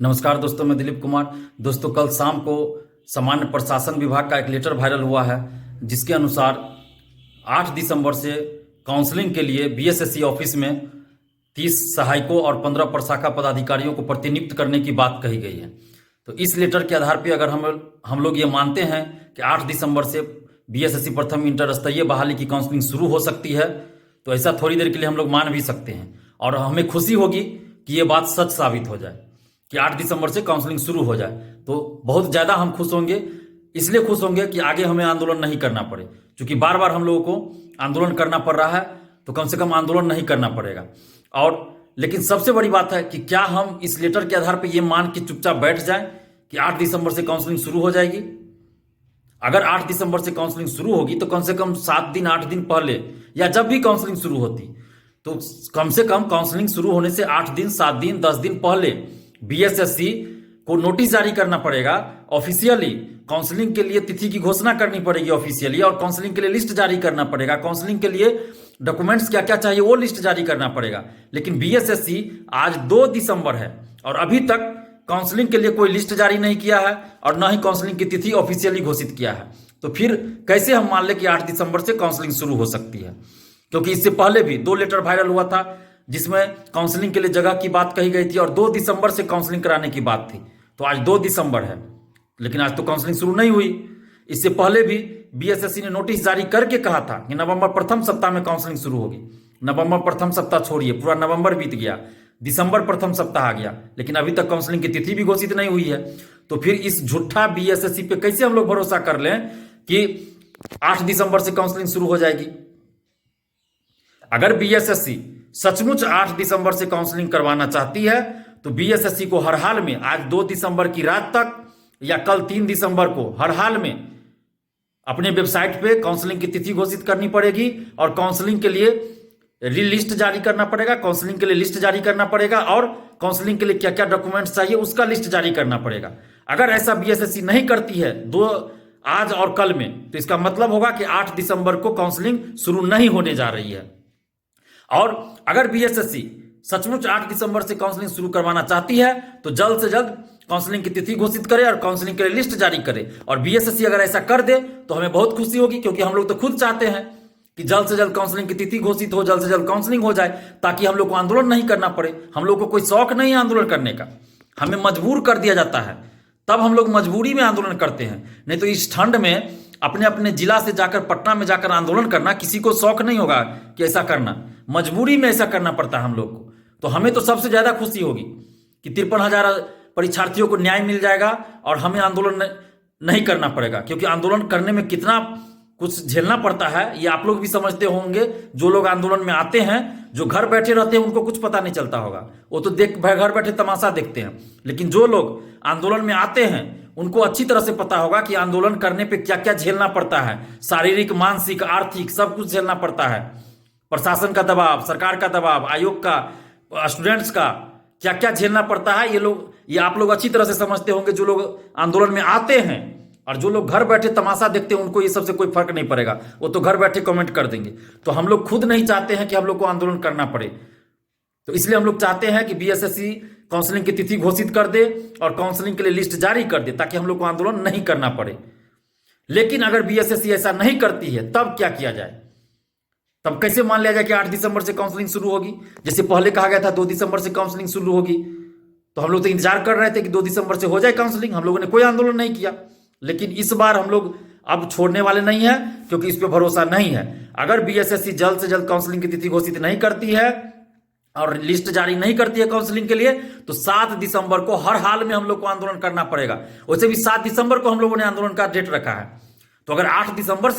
नमस्कार दोस्तों, मैं दिलीप कुमार। दोस्तों, कल शाम को सामान्य प्रशासन विभाग का एक लेटर वायरल हुआ है, जिसके अनुसार 8 दिसंबर से काउंसलिंग के लिए बीएसएससी ऑफिस में 30 सहायकों और 15 प्रशाखा पदाधिकारियों को प्रतिनियुक्त करने की बात कही गई है। तो इस लेटर के आधार पर अगर हम लोग ये मानते हैं कि 8 दिसंबर से बीएसएससी प्रथम इंटर स्तरीय बहाली की काउंसलिंग शुरू हो सकती है, तो ऐसा थोड़ी देर के लिए हम लोग मान भी सकते हैं और हमें खुशी होगी कि ये बात सच साबित हो जाए कि 8 दिसंबर से काउंसलिंग शुरू हो जाए। तो बहुत ज़्यादा हम खुश होंगे, इसलिए खुश होंगे कि आगे हमें आंदोलन नहीं करना पड़े, क्योंकि बार बार हम लोगों को आंदोलन करना पड़ रहा है, तो कम से कम आंदोलन नहीं करना पड़ेगा। और लेकिन सबसे बड़ी बात है कि क्या हम इस लेटर के आधार पर यह मान के चुपचाप बैठ जाएं कि 8 दिसंबर से काउंसलिंग शुरू हो जाएगी। अगर 8 दिसंबर से काउंसलिंग शुरू होगी तो कम से कम 7 दिन 8 दिन पहले या जब भी काउंसलिंग शुरू होती, तो कम से कम काउंसलिंग शुरू होने से 8 दिन 7 दिन 10 दिन पहले बीएसएससी को नोटिस जारी करना पड़ेगा। ऑफिशियली काउंसलिंग के लिए तिथि की घोषणा करनी पड़ेगी ऑफिशियली, और काउंसलिंग के लिए लिस्ट जारी करना पड़ेगा। काउंसलिंग के लिए डॉक्यूमेंट्स क्या क्या चाहिए वो लिस्ट जारी करना पड़ेगा। लेकिन बीएसएससी आज 2 दिसंबर है और अभी तक काउंसलिंग के लिए कोई लिस्ट जारी नहीं किया है और न ही काउंसलिंग की तिथि ऑफिशियली घोषित किया है। तो फिर कैसे हम मान लें कि 8 दिसंबर से काउंसलिंग शुरू हो सकती है? क्योंकि इससे पहले भी 2 लेटर वायरल हुआ था जिसमें काउंसलिंग के लिए जगह की बात कही गई थी और 2 दिसंबर से काउंसलिंग कराने की बात थी। तो आज 2 दिसंबर है, लेकिन आज तो काउंसलिंग शुरू नहीं हुई। इससे पहले भी बीएसएससी ने नोटिस जारी करके कहा था कि नवंबर प्रथम सप्ताह में काउंसलिंग शुरू होगी। नवंबर प्रथम सप्ताह छोड़िए, पूरा नवंबर बीत गया, दिसंबर प्रथम सप्ताह आ गया, लेकिन अभी तक काउंसलिंग की तिथि भी घोषित नहीं हुई है। तो फिर इस झूठा बीएसएससी पे कैसे हम लोग भरोसा कर लें कि 8 दिसंबर से काउंसलिंग शुरू हो जाएगी? अगर बीएसएससी सचमुच 8 दिसंबर से काउंसलिंग करवाना चाहती है तो बीएसएससी को हर हाल में आज 2 दिसंबर की रात तक या कल 3 दिसंबर को हर हाल में अपने वेबसाइट पे काउंसलिंग की तिथि घोषित करनी पड़ेगी और काउंसलिंग के लिए लिस्ट जारी करना पड़ेगा। काउंसलिंग के लिए लिस्ट जारी करना पड़ेगा और काउंसलिंग के लिए क्या क्या डॉक्यूमेंट्स चाहिए उसका लिस्ट जारी करना पड़ेगा। अगर ऐसा बीएसएससी नहीं करती है आज और कल में, तो इसका मतलब होगा कि 8 दिसंबर को काउंसलिंग शुरू नहीं होने जा रही है। और अगर बीएसएससी सचमुच 8 दिसंबर से काउंसलिंग शुरू करवाना चाहती है तो जल्द से जल्द काउंसलिंग की तिथि घोषित करे और काउंसलिंग के लिए लिस्ट जारी करे। और बीएसएससी अगर ऐसा कर दे तो हमें बहुत खुशी होगी, क्योंकि हम लोग तो खुद चाहते हैं कि जल्द से जल्द काउंसलिंग की तिथि घोषित हो, जल्द से जल्द काउंसलिंग हो जाए, ताकि हम लोग को आंदोलन नहीं करना पड़े। हम लोग को कोई शौक नहीं है आंदोलन करने का, हमें मजबूर कर दिया जाता है, तब हम लोग मजबूरी में आंदोलन करते हैं। नहीं तो इस ठंड में अपने अपने जिला से जाकर पटना में जाकर आंदोलन करना किसी को शौक नहीं होगा कि ऐसा करना, मजबूरी में ऐसा करना पड़ता है हम लोग को। तो हमें तो सबसे ज्यादा खुशी होगी कि 53,000 परीक्षार्थियों को न्याय मिल जाएगा और हमें आंदोलन नहीं करना पड़ेगा। क्योंकि आंदोलन करने में कितना कुछ झेलना पड़ता है ये आप लोग भी समझते होंगे। जो लोग आंदोलन में आते हैं, जो घर बैठे रहते हैं, उनको कुछ पता नहीं चलता होगा, वो तो घर बैठे तमाशा देखते हैं। लेकिन जो लोग आंदोलन में आते हैं उनको अच्छी तरह से पता होगा कि आंदोलन करने पे क्या क्या झेलना पड़ता है। शारीरिक, मानसिक, आर्थिक सब कुछ झेलना पड़ता है। प्रशासन का दबाव, सरकार का दबाव, आयोग का, स्टूडेंट्स का क्या क्या झेलना पड़ता है, ये आप लोग अच्छी तरह से समझते होंगे। जो लोग आंदोलन में आते हैं और जो लोग घर बैठे तमाशा देखते हैं उनको ये सबसे कोई फर्क नहीं पड़ेगा, वो तो घर बैठे कमेंट कर देंगे। तो हम लोग खुद नहीं चाहते हैं कि हम लोग को आंदोलन करना पड़े, तो इसलिए हम लोग चाहते हैं कि बीएसएससी काउंसलिंग की तिथि घोषित कर दे और काउंसलिंग के लिए लिस्ट जारी कर दे, ताकि हम लोग को आंदोलन नहीं करना पड़े। लेकिन अगर बीएसएससी ऐसा नहीं करती है तब क्या किया जाए? तब कैसे मान लिया जाए कि 8 दिसंबर से काउंसलिंग शुरू होगी? जैसे पहले कहा गया था 2 दिसंबर से काउंसलिंग शुरू होगी, तो हम लोग तो इंतजार कर रहे थे कि 2 दिसंबर से हो जाए काउंसलिंग। हम लोगों ने कोई आंदोलन नहीं किया। लेकिन इस बार हम लोग अब छोड़ने वाले नहीं है, क्योंकि इस पर भरोसा नहीं है। अगर बीएसएससी जल्द से जल्द काउंसलिंग की तिथि घोषित नहीं करती है और लिस्ट जारी नहीं करती है काउंसलिंग के लिए, तो 7 दिसंबर को हर हाल में हम लोग को आंदोलन करना पड़ेगा। वैसे भी 7 दिसंबर को हम लोगों ने आंदोलन का डेट रखा है। तो अगर 8 दिसंबर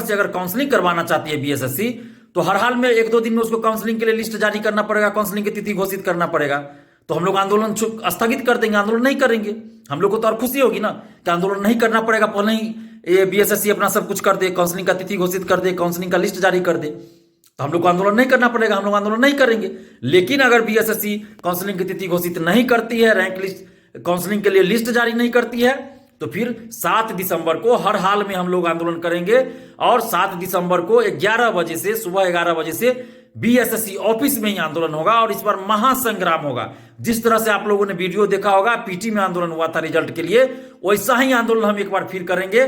से अगर काउंसलिंग करवाना चाहती है बीएसएससी, तो हर हाल में 1-2 दिन में उसको काउंसलिंग के लिए लिस्ट जारी करना पड़ेगा, काउंसलिंग की तिथि घोषित करना पड़ेगा। तो हम लोग आंदोलन स्थगित कर देंगे, आंदोलन नहीं करेंगे। हम लोग को तो और खुशी होगी ना कि आंदोलन नहीं करना पड़ेगा, पहले ही ये बीएसएससी अपना सब कुछ कर दे, काउंसलिंग का तिथि घोषित कर दे, काउंसलिंग का लिस्ट जारी कर दे, तो हम लोग को आंदोलन नहीं करना पड़ेगा, हम लोग आंदोलन नहीं करेंगे। लेकिन अगर बीएसएससी काउंसलिंग की तिथि घोषित नहीं करती है, रैंक लिस्ट काउंसलिंग के लिए लिस्ट जारी नहीं करती है, तो फिर 7 दिसंबर को हर हाल में हम लोग आंदोलन करेंगे। और 7 दिसंबर को 11 बजे से, सुबह 11 बजे से बीएसएससी ऑफिस में ही आंदोलन होगा और इस बार महासंग्राम होगा। जिस तरह से आप लोगों ने वीडियो देखा होगा, पीटी में आंदोलन हुआ था रिजल्ट के लिए, वैसा ही आंदोलन हम एक बार फिर करेंगे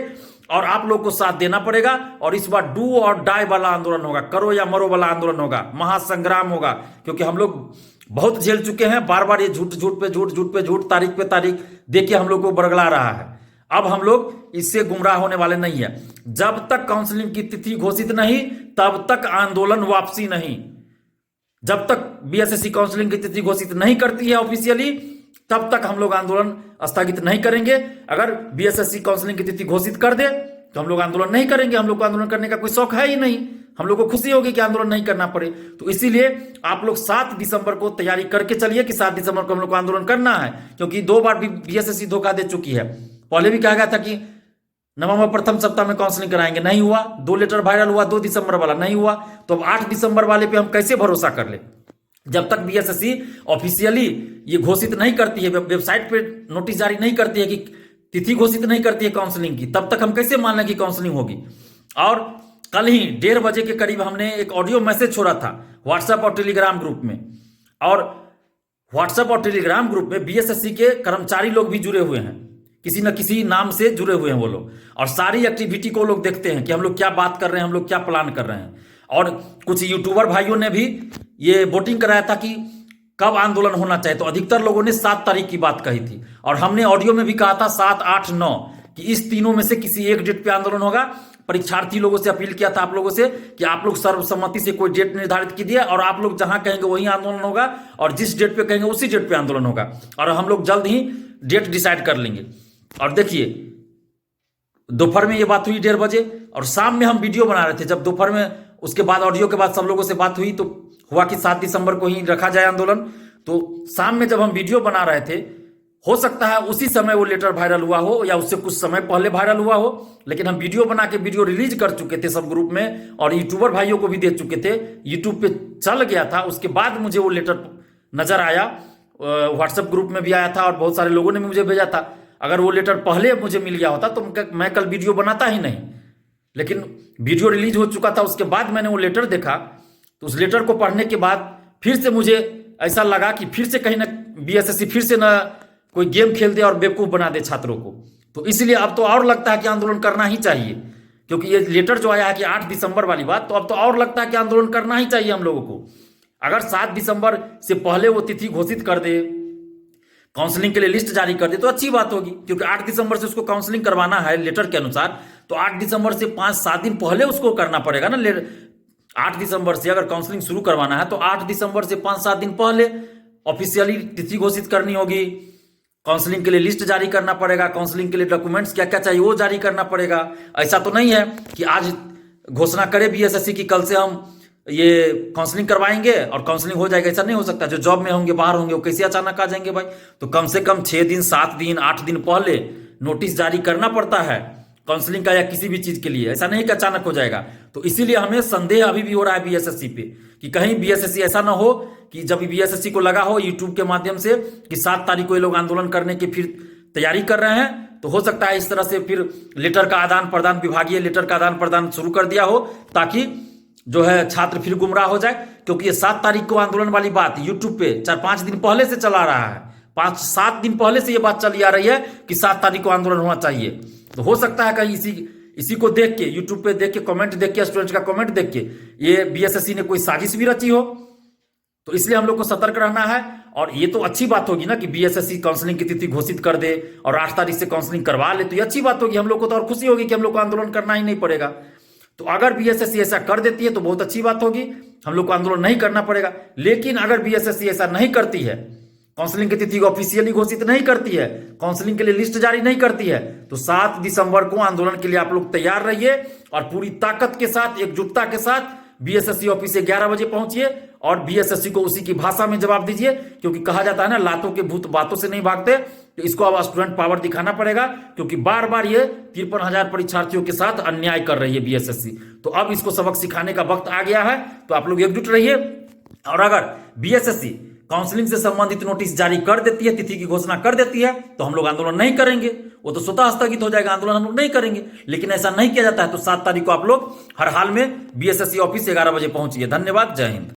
और आप लोग को साथ देना पड़ेगा। और इस बार डू और डाई वाला आंदोलन होगा, करो या मरो वाला आंदोलन होगा, महासंग्राम होगा। क्योंकि हम लोग बहुत झेल चुके हैं, बार बार ये झूठ झूठ पे झूठ, झूठ पे झूठ, तारीख पे तारीख देखिए हम लोग को बरगला रहा है। अब हम लोग इससे गुमराह होने वाले नहीं है। जब तक काउंसलिंग की तिथि घोषित नहीं, तब तक आंदोलन वापसी नहीं। जब तक बीएसएससी काउंसलिंग की तिथि घोषित नहीं करती है ऑफिशियली, तब तक हम लोग आंदोलन स्थगित नहीं करेंगे। अगर बीएसएससी काउंसलिंग की तिथि घोषित कर दे तो हम लोग आंदोलन नहीं करेंगे। हम लोग को आंदोलन करने का कोई शौक है ही नहीं। हम लोग को खुशी होगी कि आंदोलन नहीं करना पड़े। तो इसीलिए आप लोग 7 दिसंबर को तैयारी करके चलिए कि 7 दिसंबर को हम लोग को आंदोलन करना है। क्योंकि 2 बार भी बीएसएससी धोखा दे चुकी है। पहले भी कहा गया था कि नवंबर प्रथम सप्ताह में काउंसलिंग कराएंगे, नहीं हुआ। 2 लेटर वायरल हुआ 2 दिसंबर वाला, नहीं हुआ। तो अब 8 दिसंबर वाले पे हम कैसे भरोसा कर ले? जब तक बीएसएससी ऑफिशियली ये घोषित नहीं करती है, वेबसाइट पे नोटिस जारी नहीं करती है कि तिथि घोषित नहीं करती है काउंसलिंग की, तब तक हम कैसे मान लें कि काउंसलिंग होगी? और कल ही 1:30 बजे के करीब हमने एक ऑडियो मैसेज छोड़ा था व्हाट्सएप और टेलीग्राम ग्रुप में। और व्हाट्सएप और टेलीग्राम ग्रुप में बीएसएससी के कर्मचारी लोग भी जुड़े हुए हैं, किसी न किसी नाम से जुड़े हुए हैं वो लोग। और सारी एक्टिविटी को लोग देखते हैं कि हम लोग क्या बात कर रहे हैं, हम लोग क्या प्लान कर रहे हैं। और कुछ यूट्यूबर भाइयों ने भी ये वोटिंग कराया था कि कब आंदोलन होना चाहिए, तो अधिकतर लोगों ने 7 तारीख की बात कही थी। और हमने ऑडियो में भी कहा था 7, 8, 9 कि इस तीनों में से किसी एक डेट पे आंदोलन होगा। परीक्षार्थी लोगों से अपील किया था आप लोगों से कि आप लोग सर्वसम्मति से कोई डेट निर्धारित कीजिए और आप लोग जहां कहेंगे वही आंदोलन होगा और जिस डेट पे कहेंगे उसी डेट पे आंदोलन होगा। और हम लोग जल्द ही डेट डिसाइड कर लेंगे। और देखिए दोपहर में ये बात हुई 1:30 बजे, और शाम में हम वीडियो बना रहे थे। जब दोपहर में उसके बाद ऑडियो के बाद सब लोगों से बात हुई तो हुआ कि 7 दिसंबर को ही रखा जाए आंदोलन। तो शाम में जब हम वीडियो बना रहे थे, हो सकता है उसी समय वो लेटर वायरल हुआ हो या उससे कुछ समय पहले वायरल हुआ हो, लेकिन हम वीडियो बना के वीडियो रिलीज कर चुके थे सब ग्रुप में और यूट्यूबर भाइयों को भी दे चुके थे। यूट्यूब पे चल गया था। उसके बाद मुझे वो लेटर नजर आया, व्हाट्सएप ग्रुप में भी आया था और बहुत सारे लोगों ने भी मुझे भेजा था। अगर वो लेटर पहले मुझे मिल गया होता तो मैं कल वीडियो बनाता ही नहीं। लेकिन वीडियो रिलीज हो चुका था, उसके बाद मैंने वो लेटर देखा। तो उस लेटर को पढ़ने के बाद फिर से मुझे ऐसा लगा कि फिर से कहीं ना बीएसएससी फिर से ना कोई गेम खेल दे और बेवकूफ बना दे छात्रों को। तो इसलिए अब तो और लगता है कि आंदोलन करना ही चाहिए। क्योंकि ये लेटर जो आया है कि 8 दिसंबर वाली बात, तो अब तो और लगता है कि आंदोलन करना ही चाहिए हम लोगों को। अगर 7 दिसंबर से पहले वो तिथि घोषित कर दे, काउंसलिंग के लिए लिस्ट जारी कर दे तो अच्छी बात होगी। क्योंकि 8 दिसंबर से उसको काउंसलिंग करवाना है लेटर के अनुसार, तो 8 दिसंबर से 5-7 दिन पहले उसको करना पड़ेगा ना। 8 दिसंबर से अगर काउंसलिंग शुरू करवाना है तो 8 दिसंबर से 5-7 दिन पहले ऑफिशियली तिथि घोषित करनी होगी। काउंसलिंग के लिए लिस्ट जारी करना पड़ेगा, काउंसलिंग के लिए डॉक्यूमेंट्स क्या क्या चाहिए वो जारी करना पड़ेगा। ऐसा तो नहीं है कि आज घोषणा करे बीएसएससी की कल से हम ये काउंसलिंग करवाएंगे और काउंसलिंग हो जाएगा। ऐसा नहीं हो सकता। जो जॉब में होंगे, बाहर होंगे, वो कैसे अचानक आ जाएंगे भाई? तो कम से कम 6 दिन, 7 दिन, 8 दिन पहले नोटिस जारी करना पड़ता है काउंसलिंग का या किसी भी चीज के लिए। ऐसा नहीं कि अचानक हो जाएगा। तो इसीलिए हमें संदेह अभी भी हो रहा है बीएसएससी पे कि कहीं बीएसएससी ऐसा ना हो कि जब बीएसएससी को लगा हो यूट्यूब के माध्यम से कि 7 तारीख को ये लोग आंदोलन करने की फिर तैयारी कर रहे हैं, तो हो सकता है इस तरह से फिर लेटर का आदान प्रदान, विभागीय लेटर का आदान प्रदान शुरू कर दिया हो ताकि जो है छात्र फिर गुमराह हो जाए। क्योंकि ये 7 तारीख को आंदोलन वाली बात यूट्यूब पे 4-5 दिन पहले से चला रहा है। 5-7 दिन पहले से ये बात चली आ रही है कि 7 तारीख को आंदोलन होना चाहिए। तो हो सकता है कहीं इसी को देख के, यूट्यूब पे देख के, कमेंट देख के, स्टूडेंट्स का कमेंट देख के ये बीएसएससी ने कोई साजिश भी रची हो। तो इसलिए हम लोग को सतर्क रहना है। और ये तो अच्छी बात होगी ना कि बीएसएससी काउंसलिंग की तिथि घोषित कर दे और 8 तारीख से काउंसलिंग करवा ले, तो ये अच्छी बात होगी। हम लोग को तो और खुशी होगी कि हम लोग को आंदोलन करना ही नहीं पड़ेगा। तो अगर बीएसएससी ऐसा कर देती है तो बहुत अच्छी बात होगी, हम लोग को आंदोलन नहीं करना पड़ेगा। लेकिन अगर बीएसएससी ऐसा नहीं करती है, काउंसलिंग की तिथि ऑफिशियली घोषित नहीं करती है, काउंसलिंग के लिए लिस्ट जारी नहीं करती है, तो 7 दिसंबर को आंदोलन के लिए आप लोग तैयार रहिए और पूरी ताकत के साथ, एकजुटता के साथ बीएसएससी ऑफिस से 11 बजे पहुंचिए और बीएसएससी को उसी की भाषा में जवाब दीजिए। क्योंकि कहा जाता है ना, लातों के भूत बातों से नहीं भागते। तो इसको अब स्टूडेंट पावर दिखाना पड़ेगा। क्योंकि बार बार ये 53,000 परीक्षार्थियों के साथ अन्याय कर रही है बीएसएससी। तो अब इसको सबक सिखाने का वक्त आ गया है। तो आप लोग एकजुट रहिए। और अगर बीएसएससी काउंसलिंग से संबंधित नोटिस जारी कर देती है, तिथि की घोषणा कर देती है, तो हम लोग आंदोलन नहीं करेंगे। वो तो स्वतः स्थगित हो जाएगा, आंदोलन हम लोग नहीं करेंगे। लेकिन ऐसा नहीं किया जाता है तो 7 तारीख को आप लोग हर हाल में बीएसएससी ऑफिस 11 बजे पहुंचिए। धन्यवाद। जय हिंद।